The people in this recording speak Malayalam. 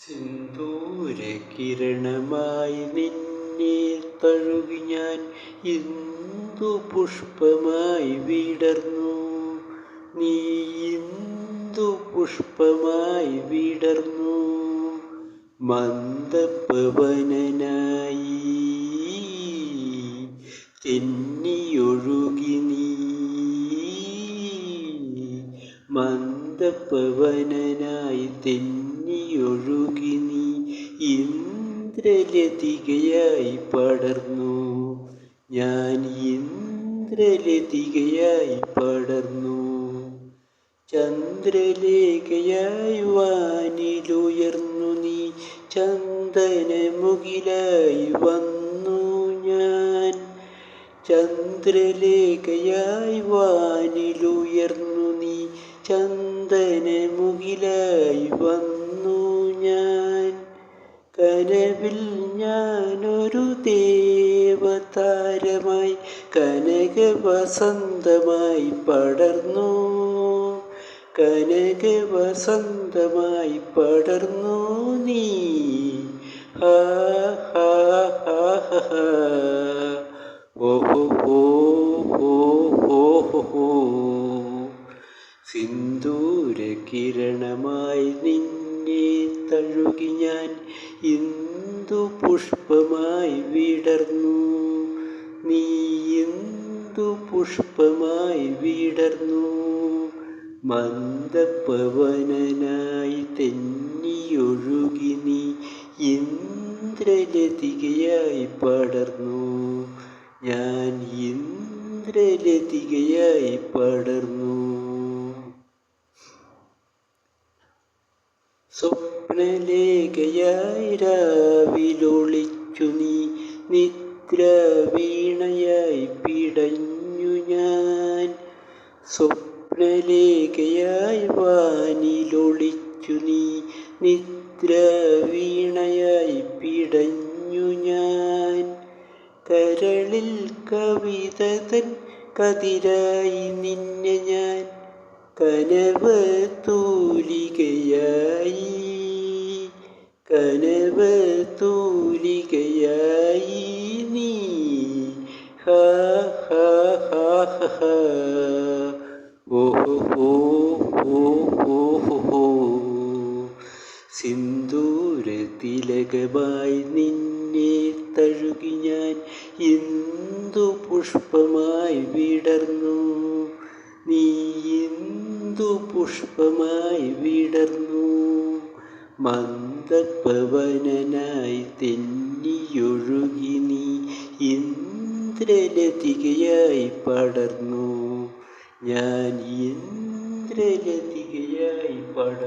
സിന്ദൂരകിരണമായി നിന്നെ തഴുകി ഞാൻ ഇന്ദു പുഷ്പമായി വിടർന്നു. നീ ഇന്ദു പുഷ്പമായി വിടർന്നു. മന്ദപവനനായി തെന്നിയൊഴുകി നീ. മന്ദപവനനായി തെന്നിയൊഴുകി നീ. ഇന്ദ്രലതികയായി പടർന്നു. ഞാൻ ഇന്ദ്രലതികയായി പടർന്നു. ചന്ദ്രലേഖയായി വാനിലുയർന്നു നീ. ചന്ദനമുകിലായി വന്നു ഞാൻ. ചന്ദ്രലേഖയായി വാനിലുയർന്നു നീ. ചന്ദനമുകിലായി വന്നു ഞാൻ. കനവിൽ ഞാനൊരു ദേവതാരമായി കനകവസന്തമായി പടർന്നു. കനകവസന്തമായി പടർന്നു നീ. ഹാ ഹാ ഹാ ഹാ ഓഹോ ഓഹോ. സിന്ദൂരകിരണമായി നിന്നെ തഴുകി ഞാൻ ഇന്ദു പുഷ്പമായി വിടർന്നു. നീ ഇന്ദു പുഷ്പമായി വിടർന്നു. മന്ദപവനനായി തെന്നിയൊഴുകി നീ. ഇന്ദ്രലതികയായി പടർന്നു. ഞാൻ ഇന്ദ്രലതികയായി പടർന്നു. സ്വപ്നലേഖയായി രാവിലൊളിച്ചു നീ. നിദ്രാവീണയായി പിടഞ്ഞു ഞാൻ. സ്വപ്നലേഖയായി വാനിലൊളിച്ചു നീ. നിദ്രാവീണയായി പിടഞ്ഞു ഞാൻ. കരളിൽ കവിത തൻ കതിരായി നിന്നെ ഞാൻ. കനവ് തൂലികയായി. കനവ് തൂലികയായി നീ. ഹാ ഹാ ഹാ ഹാ ഓഹോ ഓഹോ. സിന്ദൂരതിലകമായി നിന്നെ തഴുകി ഞാൻ ഇന്ദു പുഷ്പമായി വിടർന്നു. നീ ഇന്ദു പുഷ്പമായി വിടർന്നു. മന്ദപവനനായി തെന്നിയൊഴുകി നീ. ഇന്ദ്രലതികയായി പടർന്നു. ഞാൻ ഇന്ദ്രലതികയായി പടർന്നു.